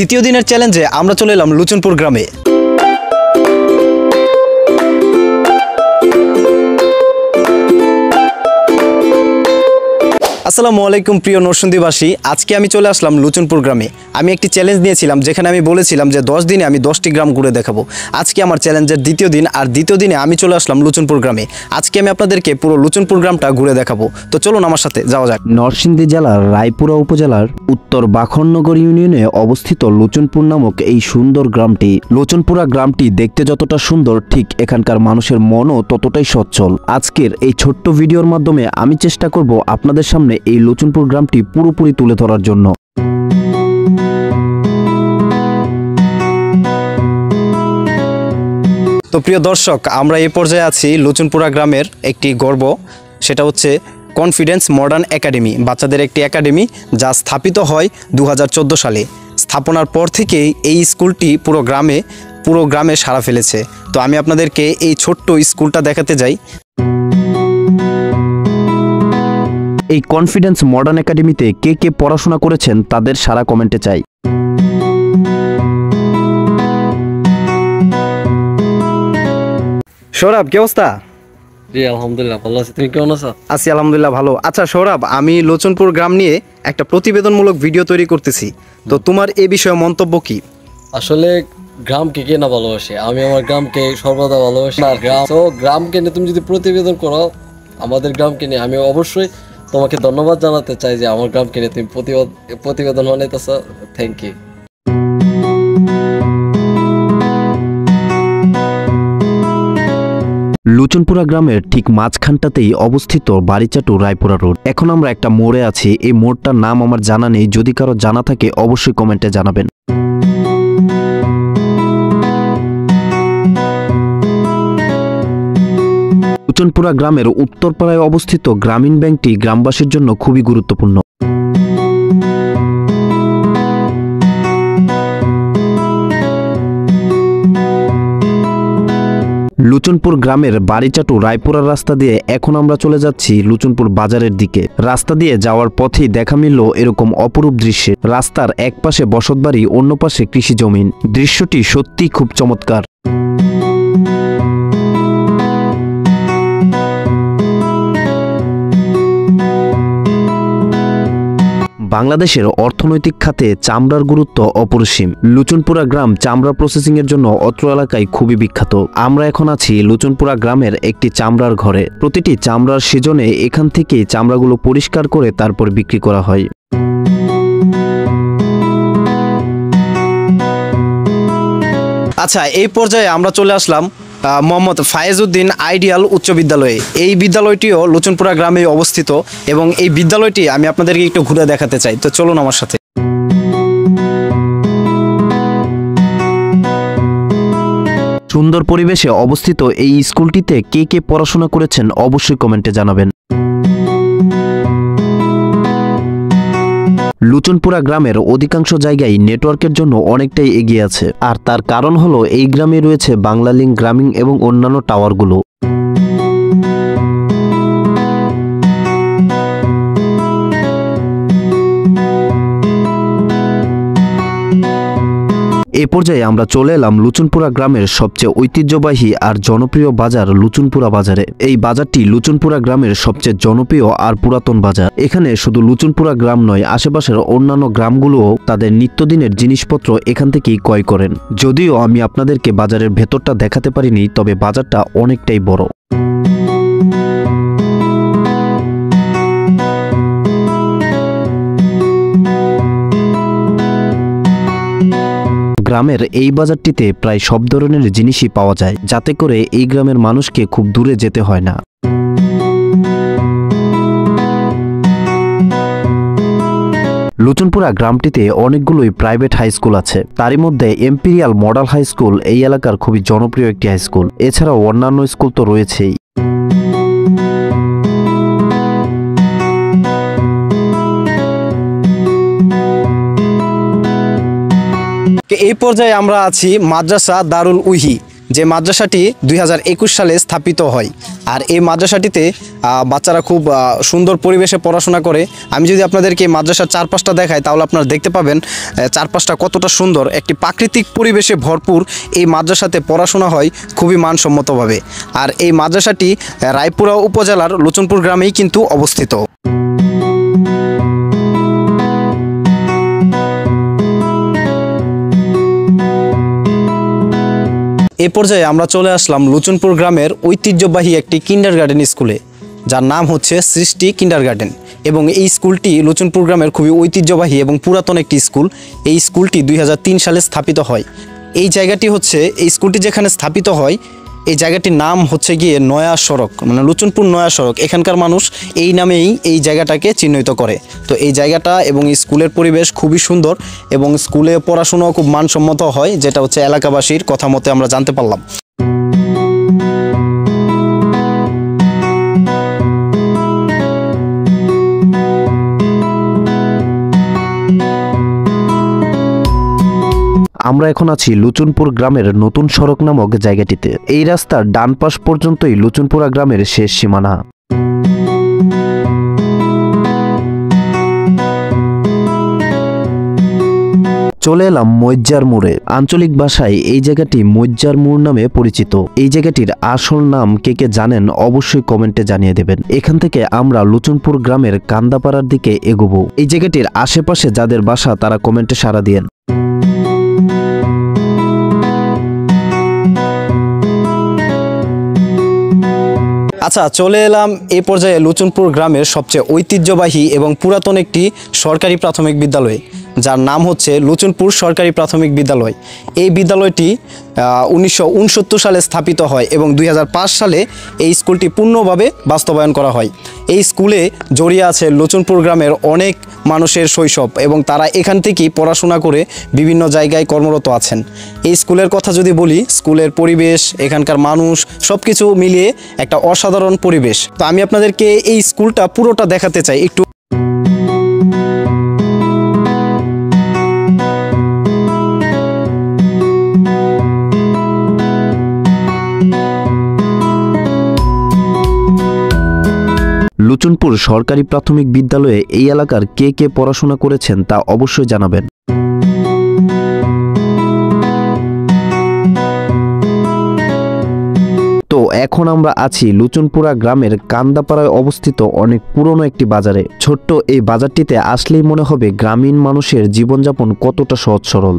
দ্বিতীয় দিনের চ্যালেঞ্জে আমরা চলে এলাম লুচনপুর গ্রামে। আসসালামু আলাইকুম প্রিয় নরসিংদীবাসী, আজকে আমি চলে আসলাম লুচনপুর গ্রামে। আমি একটি চ্যালেঞ্জ নিয়েছিলাম, যেখানে আমি বলেছিলাম যে 10 দিনে আমি 10টি গ্রাম ঘুরে দেখাবো। আজকে আমার চ্যালেঞ্জের দ্বিতীয় দিন, আর দ্বিতীয় দিনে আমি চলে আসলাম লুচনপুর গ্রামে। আজকে আমি আপনাদেরকে পুরো লুচনপুর গ্রামটা ঘুরে দেখাবো, তো চলুন আমার সাথে যাওয়া যাক। নরসিংদী জেলার রায়পুরা উপজেলার উত্তর বাখরনগর ইউনিয়নে অবস্থিত লুচনপুর নামক এই সুন্দর গ্রামটি। লুচনপুরা গ্রামটি দেখতে যতটা সুন্দর, ঠিক এখানকার মানুষের মনও ততটাই সচ্ছল। আজকের এই ছোট্ট ভিডিওর মাধ্যমে আমি চেষ্টা করব আপনাদের সামনে এই লুচনপুর গ্রামটি পুরোপুরি তুলে ধরার জন্য। তো প্রিয় দর্শক, আমরা এই পর্যায়ে আছি লুচনপুরা গ্রামের একটি গর্ব, সেটা হচ্ছে কনফিডেন্স মডার্ন একাডেমি, বাচ্চাদের একটি একাডেমি যা স্থাপিত হয় 2014 সালে। স্থাপনার পর থেকেই এই স্কুলটি পুরো গ্রামে সাড়া ফেলেছে। তো আমি আপনাদেরকে এই ছোট্ট স্কুলটা দেখাতে যাই। এই কনফিডেন্স মডার্ন একাডেমিতে কে কে পড়াশোনা করেছেন তাদের সারা কমেন্টে চাই। সৌরভ, কি অবস্থা? জি আলহামদুলিল্লাহ ভালো আছি, তুমি কেমন আছো? আছি আলহামদুলিল্লাহ ভালো। আচ্ছা সৌরভ, আমি লুচনপুর গ্রাম নিয়ে একটা প্রতিবেদনমূলক ভিডিও তৈরি করতেছি, তো তোমার এই বিষয়ে মন্তব্য কি? আসলে গ্রামকে কে না ভালোবাসে, আমি আমার গ্রামকে সর্বদা ভালোবাসি। আর গ্রামকে নিয়ে তুমি যদি প্রতিবেদন করো, আমাদের গ্রামকে নিয়ে, আমি অবশ্যই তোমাকে ধন্যবাদ জানাতে চাই যে আমার গ্রামকে নিয়ে তুমি প্রতিবেদন বানাইতেছো। Thank you. লুচনপুরা গ্রামের ঠিক মাঝখানটাতেই অবস্থিত বাড়িচাটু রায়পুরা রোড। এখন আমরা একটা মোড়ে আছি। এই মোড়টার নাম আমার জানা নেই, যদি কারো জানা থাকে অবশ্যই কমেন্টে জানাবেন। লুচনপুরা গ্রামের উত্তরপাড়ায় অবস্থিত গ্রামীণ ব্যাংকটি গ্রামবাসীর জন্য খুবই গুরুত্বপূর্ণ। লুচনপুর গ্রামের বাড়িচাটু রায়পুরার রাস্তা দিয়ে এখন আমরা চলে যাচ্ছি লুচনপুর বাজারের দিকে। রাস্তা দিয়ে যাওয়ার পথেই দেখা মিলল এরকম অপরূপ দৃশ্যে। রাস্তার এক পাশে বসতবাড়ি, অন্য পাশে কৃষি জমিন। দৃশ্যটি সত্যিই খুব চমৎকার। বাংলাদেশের অর্থনৈতিক খাতে চামড়ার গুরুত্ব অপরিসীম। লুচনপুরা গ্রাম চামড়া প্রসেসিং এর জন্য অত্র এলাকায় খুবই বিখ্যাত। আমরা এখন আছি লুচনপুরা গ্রামের একটি চামড়ার ঘরে। প্রতিটি চামড়ার সিজনে এখান থেকে চামড়াগুলো পরিষ্কার করে তারপর বিক্রি করা হয়। আচ্ছা, এই পর্যায়ে আমরা চলে আসলাম মোহাম্মদ ফায়েজউদ্দিন আইডিয়াল উচ্চ বিদ্যালয়ে। এই বিদ্যালয়টিও লুচনপুরা গ্রামে অবস্থিত, এবং এই বিদ্যালয়টি আমি আপনাদেরকে একটু ঘুরে দেখাতে চাই, তো চলুন আমার সাথে। সুন্দর পরিবেশে অবস্থিত এই স্কুলটিতে কে কে পড়াশোনা করেছেন অবশ্যই কমেন্টে জানাবেন। লুচনপুরা গ্রামের অধিকাংশ জায়গায় নেটওয়ার্কের জন্য অনেকটাই এগিয়ে আছে, আর তার কারণ হলো এই গ্রামে রয়েছে বাংলালিংক, গ্রামীণ এবং অন্যান্য টাওয়ারগুলো। এ পর্যায়ে আমরা চলে এলাম লুচনপুরা গ্রামের সবচেয়ে ঐতিহ্যবাহী আর জনপ্রিয় বাজার লুচনপুরা বাজারে। এই বাজারটি লুচনপুরা গ্রামের সবচেয়ে জনপ্রিয় আর পুরাতন বাজার। এখানে শুধু লুচনপুরা গ্রাম নয়, আশেপাশের অন্যান্য গ্রামগুলোও তাদের নিত্যদিনের জিনিসপত্র এখান থেকেই ক্রয় করেন। যদিও আমি আপনাদেরকে বাজারের ভেতরটা দেখাতে পারিনি, তবে বাজারটা অনেকটাই বড়। গ্রামের এই বাজারটিতে প্রায় সব ধরনের জিনিসই পাওয়া যায়, যাতে করে এই গ্রামের মানুষকে খুব দূরে যেতে হয় না। লুচনপুরা গ্রামটিতে অনেকগুলোই প্রাইভেট হাই স্কুল আছে। তারই মধ্যে এম্পিরিয়াল মডেল হাই স্কুল এই এলাকার খুবই জনপ্রিয় একটি হাই স্কুল। এছাড়াও অন্যান্য স্কুল তো রয়েছেই। এই পর্যায়ে আমরা আছি মাদ্রাসা দারুল উহি। যে মাদ্রাসাটি 2021 সালে স্থাপিত হয়। আর এই মাদ্রাসাটিতে বাচ্চারা খুব সুন্দর পরিবেশে পড়াশোনা করে। আমি যদি আপনাদেরকে এই মাদ্রাসার চারপাশটা দেখাই তাহলে আপনারা দেখতে পাবেন চারপাশটা কতটা সুন্দর, একটি প্রাকৃতিক পরিবেশে ভরপুর এই মাদ্রাসাতে পড়াশোনা হয় খুবই মানসম্মতভাবে। আর এই মাদ্রাসাটি রায়পুরা উপজেলার লোচনপুর গ্রামেই কিন্তু অবস্থিত। এ পর্যায়ে আমরা চলে আসলাম লোচনপুর গ্রামের ঐতিহ্যবাহী একটি কিন্ডারগার্টেন স্কুলে, যার নাম হচ্ছে সৃষ্টি কিন্ডারগার্টেন। এবং এই স্কুলটি লোচনপুর গ্রামের খুবই ঐতিহ্যবাহী এবং পুরাতন একটি স্কুল। এই স্কুলটি 2003 সালে স্থাপিত হয়। এই জায়গাটি হচ্ছে, এই স্কুলটি যেখানে স্থাপিত হয় এই জায়গাটির নাম হচ্ছে গিয়ে নয়া সড়ক, মানে লোচনপুর নয়া সড়ক। এখানকার মানুষ এই নামেই এই জায়গাটাকে চিহ্নিত করে। তো এই জায়গাটা এবং স্কুলের পরিবেশ খুবই সুন্দর এবং স্কুলে পড়াশোনাও খুব মানসম্মত হয়, যেটা হচ্ছে এলাকাবাসীর কথা মতে আমরা জানতে পারলাম। আমরা এখন আছি লুচনপুর গ্রামের নতুন সড়ক নামক জায়গাটিতে। এই রাস্তার ডান পাশ পর্যন্তই লুচনপুরা গ্রামের শেষ সীমানা। চলে এলাম মজ্জার মোড়ে। আঞ্চলিক ভাষায় এই জায়গাটি মজ্জার মোড় নামে পরিচিত। এই জায়গাটির আসল নাম কে কে জানেন অবশ্যই কমেন্টে জানিয়ে দেবেন। এখান থেকে আমরা লুচনপুর গ্রামের কান্দাপাড়ার দিকে এগোবো। এই জায়গাটির আশেপাশে যাদের বাসা তারা কমেন্টে সাড়া দিয়েন। আচ্ছা, চলে এলাম এই পর্যায়ে লোচনপুর গ্রামের সবচেয়ে ঐতিহ্যবাহী এবং পুরাতন একটি সরকারি প্রাথমিক বিদ্যালয়, যার নাম হচ্ছে লোচনপুর সরকারি প্রাথমিক বিদ্যালয়। এই বিদ্যালয়টি 1969 সালে স্থাপিত হয় এবং 2005 সালে এই স্কুলটি পূর্ণভাবে বাস্তবায়ন করা হয়। এই স্কুলে জড়িয়ে আছে লোচনপুর গ্রামের অনেক মানুষের শৈশব এবং তারা এখান থেকেই পড়াশোনা করে বিভিন্ন জায়গায় কর্মরত আছেন। এই স্কুলের কথা যদি বলি, স্কুলের পরিবেশ, এখানকার মানুষ সব কিছু মিলিয়ে একটা অসাধারণ পরিবেশ। তো আমি আপনাদেরকে এই স্কুলটা পুরোটা দেখাতে চাই একটু। লুচনপুর সরকারি প্রাথমিক বিদ্যালয়ে এই এলাকার কে কে পড়াশোনা করেছেন তা অবশ্যই জানাবেন। তো এখন আমরা আছি লুচনপুরা গ্রামের কান্দাপাড়ায় অবস্থিত অনেক পুরনো একটি বাজারে। ছোট্ট এই বাজারটিতে আসলেই মনে হবে গ্রামীণ মানুষের জীবনযাপন কতটা সহজ সরল।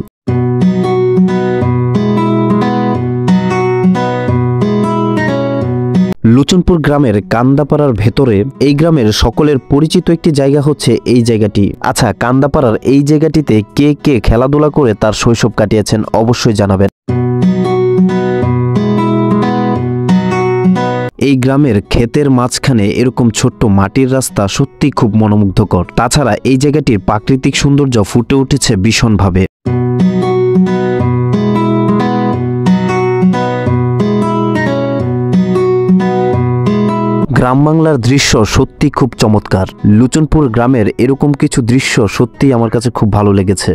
লুচনপুর গ্রামের কান্দাপাড়ার ভেতরে এই গ্রামের সকলের পরিচিত একটি জায়গা হচ্ছে এই জায়গাটি। আচ্ছা, কান্দাপাড়ার এই জায়গাটিতে কে কে খেলাধুলা করে তার শৈশব কাটিয়েছেন অবশ্যই জানাবেন। এই গ্রামের ক্ষেতের মাঝখানে এরকম ছোট্ট মাটির রাস্তা সত্যি খুব মনোমুগ্ধকর। তাছাড়া এই জায়গাটির প্রাকৃতিক সৌন্দর্য ফুটে উঠেছে ভীষণভাবে। গ্রাম বাংলার দৃশ্য সত্যি খুব চমৎকার। লুচনপুর গ্রামের এরকম কিছু দৃশ্য সত্যি আমার কাছে খুব ভালো লেগেছে।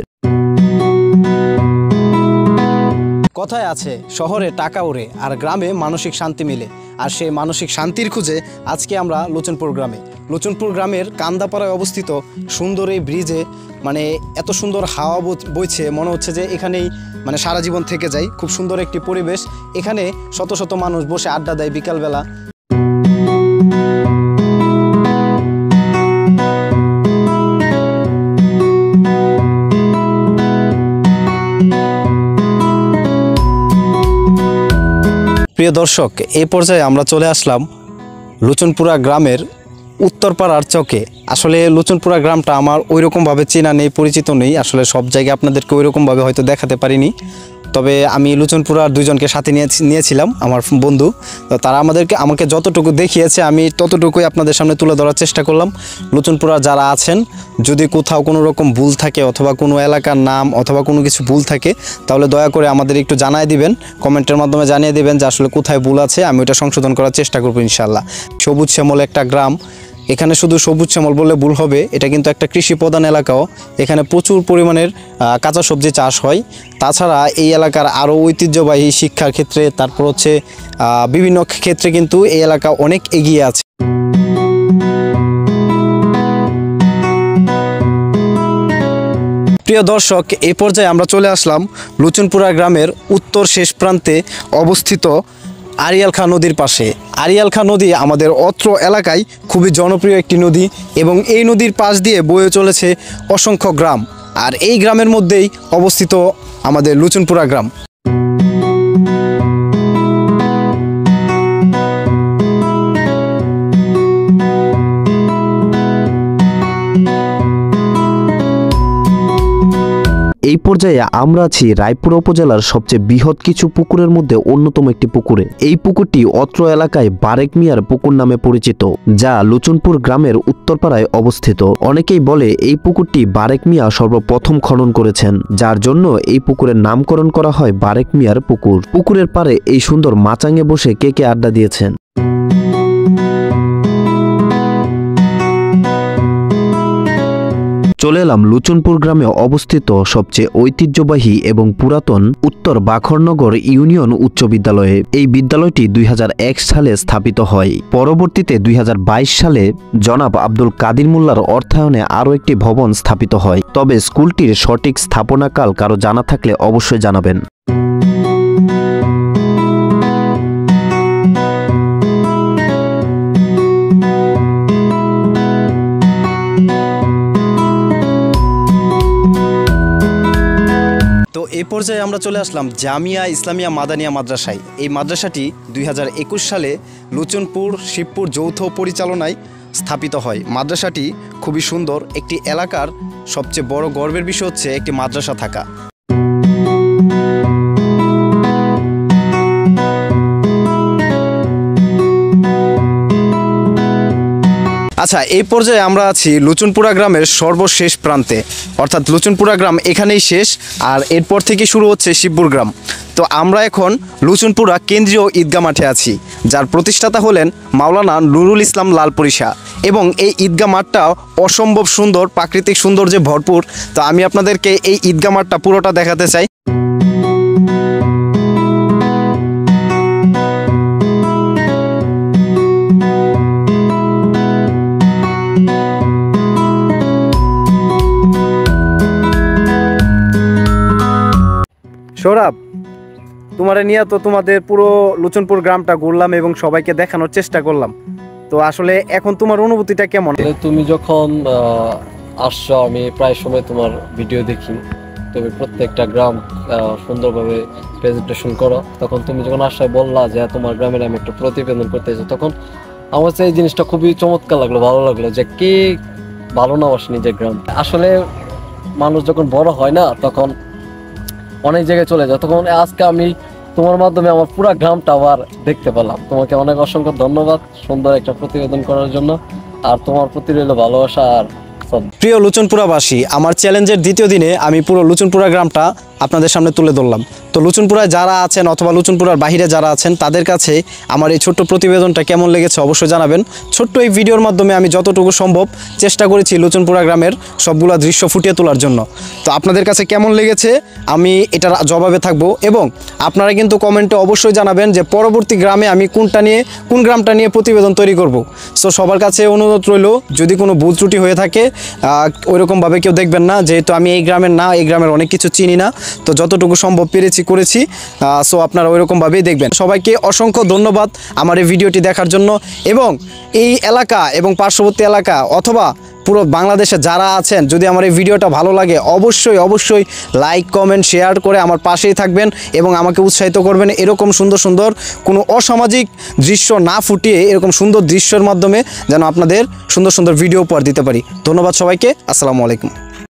কথায় আছে শহরে টাকা ওড়ে আর গ্রামে মানসিক শান্তি মিলে। আর সেই মানসিক শান্তির খুঁজে আজকে আমরা লোচনপুর গ্রামে। লোচনপুর গ্রামের কান্দাপাড়ায় অবস্থিত সুন্দর এই ব্রিজে মানে এত সুন্দর হাওয়া বইছে, মনে হচ্ছে যে এখানেই মানে সারা জীবন থেকে যাই। খুব সুন্দর একটি পরিবেশ, এখানে শত শত মানুষ বসে আড্ডা দেয় বিকালবেলা। প্রিয় দর্শক, এই পর্যায়ে আমরা চলে আসলাম লোচনপুরা গ্রামের উত্তরপাড়ার চকে। আসলে লোচনপুরা গ্রামটা আমার ওইরকমভাবে চেনা নেই, পরিচিত নেই। আসলে সব জায়গায় আপনাদেরকে ওইরকমভাবে হয়তো দেখাতে পারিনি। তবে আমি লোচনপুরার দুইজনকে সাথে নিয়েছিলাম, আমার বন্ধু। তো তারা আমাকে যতটুকু দেখিয়েছে আমি ততটুকুই আপনাদের সামনে তুলে ধরার চেষ্টা করলাম। লোচনপুরা যারা আছেন, যদি কোথাও কোনো রকম ভুল থাকে অথবা কোনো এলাকার নাম অথবা কোনো কিছু ভুল থাকে তাহলে দয়া করে আমাদের একটু জানিয়ে দিবেন, কমেন্টের মাধ্যমে জানিয়ে দিবেন যে আসলে কোথায় ভুল আছে। আমি ওটা সংশোধন করার চেষ্টা করবো ইনশাল্লাহ। সবুজ শ্যামল একটা গ্রাম, এখানে শুধু সবুজ শ্যামল বললে ভুল হবে, এটা কিন্তু একটা কৃষি প্রধান এলাকাও। এখানে প্রচুর পরিমাণের কাঁচা সবজি চাষ হয়। তাছাড়া এই এলাকার আরও ঐতিহ্যবাহী শিক্ষার ক্ষেত্রে, তারপর হচ্ছে বিভিন্ন ক্ষেত্রে কিন্তু এই এলাকা অনেক এগিয়ে আছে। প্রিয় দর্শক, এই পর্যায়ে আমরা চলে আসলাম লুচনপুরা গ্রামের উত্তর শেষ প্রান্তে অবস্থিত আড়িয়াল খাঁ নদীর পাশে। আড়িয়াল খাঁ নদী আমাদের অত্র এলাকায় খুবই জনপ্রিয় একটি নদী এবং এই নদীর পাশ দিয়ে বয়ে চলেছে অসংখ্য গ্রাম। আর এই গ্রামের মধ্যেই অবস্থিত আমাদের লুচনপুরা গ্রাম। এই পর্যায়ে আমরা আছি রায়পুর উপজেলার সবচেয়ে বৃহৎ কিছু পুকুরের মধ্যে অন্যতম একটি পুকুরে। এই পুকুরটি অত্র এলাকায় বারেক মিয়ার পুকুর নামে পরিচিত, যা লুচনপুর গ্রামের উত্তরপাড়ায় অবস্থিত। অনেকেই বলে এই পুকুরটি বারেক মিয়া সর্বপ্রথম খনন করেছেন, যার জন্য এই পুকুরের নামকরণ করা হয় বারেক মিয়ার পুকুর। পুকুরের পাড়ে এই সুন্দর মাচাঙে বসে কে কে আড্ডা দিয়েছেন? চলে এলাম লুচনপুর গ্রামে অবস্থিত সবচেয়ে ঐতিহ্যবাহী এবং পুরাতন উত্তর বাখরনগর ইউনিয়ন উচ্চ বিদ্যালয়ে। এই বিদ্যালয়টি 2001 সালে স্থাপিত হয়। পরবর্তীতে 2022 সালে জনাব আব্দুল কাদির মোল্লার অর্থায়নে আরও একটি ভবন স্থাপিত হয়। তবে স্কুলটির সঠিক স্থাপনাকাল কারো জানা থাকলে অবশ্যই জানাবেন। এই পর্যায়ে আমরা চলে আসলাম জামিয়া ইসলামিয়া মাদানিয়া মাদ্রাসায়। এই মাদ্রাসাটি 2021 সালে লুচনপুর শিবপুর যৌথ পরিচালনায় স্থাপিত হয়। মাদ্রাসাটি খুবই সুন্দর। একটি এলাকার সবচেয়ে বড় গর্বের বিষয় হচ্ছে একটি মাদ্রাসা থাকা। আচ্ছা, এই পর্যায়ে আমরা আছি লুচনপুরা গ্রামের সর্বশেষ প্রান্তে, অর্থাৎ লুচনপুরা গ্রাম এখানেই শেষ, আর এরপর থেকে শুরু হচ্ছে শিবপুর গ্রাম। তো আমরা এখন লুচনপুরা কেন্দ্রীয় ঈদগাহ মাঠে আছি, যার প্রতিষ্ঠাতা হলেন মাওলানা নুরুল ইসলাম লালপুরি শাহ। এবং এই ঈদগাহ মাঠটা অসম্ভব সুন্দর, প্রাকৃতিক সৌন্দর্যে ভরপুর। তো আমি আপনাদেরকে এই ঈদগাহ মাঠটা পুরোটা দেখাতে চাই। সৌরভ, তোমারে নিয়ে তো তোমাদের পুরো লুচনপুর গ্রামটা ঘুরলাম এবং সবাইকে দেখানোর চেষ্টা করলাম। তো আসলে এখন তোমার অনুভূতিটা কেমন? তুমি যখন আসছো, আমি প্রায় সময় তোমার ভিডিও দেখি, তুমি প্রত্যেকটা গ্রাম সুন্দরভাবে প্রেজেন্টেশন করো। তখন তুমি যখন আসায় বললা যে তোমার গ্রামের আমি একটা প্রতিবেদন করতে চাই, তখন আমার কাছে এই জিনিসটা খুবই চমৎকার লাগলো, ভালো লাগলো যে কে ভালো না বাসে নিজের গ্রাম। আসলে মানুষ যখন বড় হয় না, তখন অনেক জায়গায় চলে যায়। তখন আজকে আমি তোমার মাধ্যমে আমার পুরো গ্রামটা আবার দেখতে পেলাম। তোমাকে অনেক অসংখ্য ধন্যবাদ সুন্দর একটা প্রতিবেদন করার জন্য। আর তোমার প্রতি রইল ভালোবাসা। আর প্রিয় লুচনপুরাবাসী, আমার চ্যালেঞ্জের দ্বিতীয় দিনে আমি পুরো লুচনপুরা গ্রামটা আপনাদের সামনে তুলে ধরলাম। তো লুচনপুরায় যারা আছেন অথবা লুচনপুরার বাইরে যারা আছেন, তাদের কাছে আমার এই ছোট্ট প্রতিবেদনটা কেমন লেগেছে অবশ্যই জানাবেন। ছোট্ট এই ভিডিওর মাধ্যমে আমি যতটুকু সম্ভব চেষ্টা করেছি লুচনপুরা গ্রামের সবগুলো দৃশ্য ফুটিয়ে তোলার জন্য। তো আপনাদের কাছে কেমন লেগেছে আমি এটার জবাবে থাকবো, এবং আপনারা কিন্তু কমেন্টে অবশ্যই জানাবেন যে পরবর্তী গ্রামে আমি কোন গ্রামটা নিয়ে প্রতিবেদন তৈরি করব। সো সবার কাছে অনুরোধ রইল, যদি কোনো ভুল ত্রুটি হয়ে থাকে ওইরকমভাবে কেউ দেখবেন না, যেহেতু আমি এই গ্রামের না, এই গ্রামের অনেক কিছু চিনি না। তো যতটুকু সম্ভব করেছি। সো আপনারা ওইরকমভাবেই দেখবেন। সবাইকে অসংখ্য ধন্যবাদ আমার এই ভিডিওটি দেখার জন্য। এবং এই এলাকা এবং পার্শ্ববর্তী এলাকা অথবা পুরো বাংলাদেশে যারা আছেন, যদি আমার এই ভিডিওটা ভালো লাগে অবশ্যই লাইক কমেন্ট শেয়ার করে আমার পাশেই থাকবেন এবং আমাকে উৎসাহিত করবেন এরকম সুন্দর কোনো অসামাজিক দৃশ্য না ফুটিয়ে এরকম সুন্দর দৃশ্যের মাধ্যমে যেন আপনাদের সুন্দর ভিডিও উপহার দিতে পারি। ধন্যবাদ সবাইকে। আসসালামু আলাইকুম।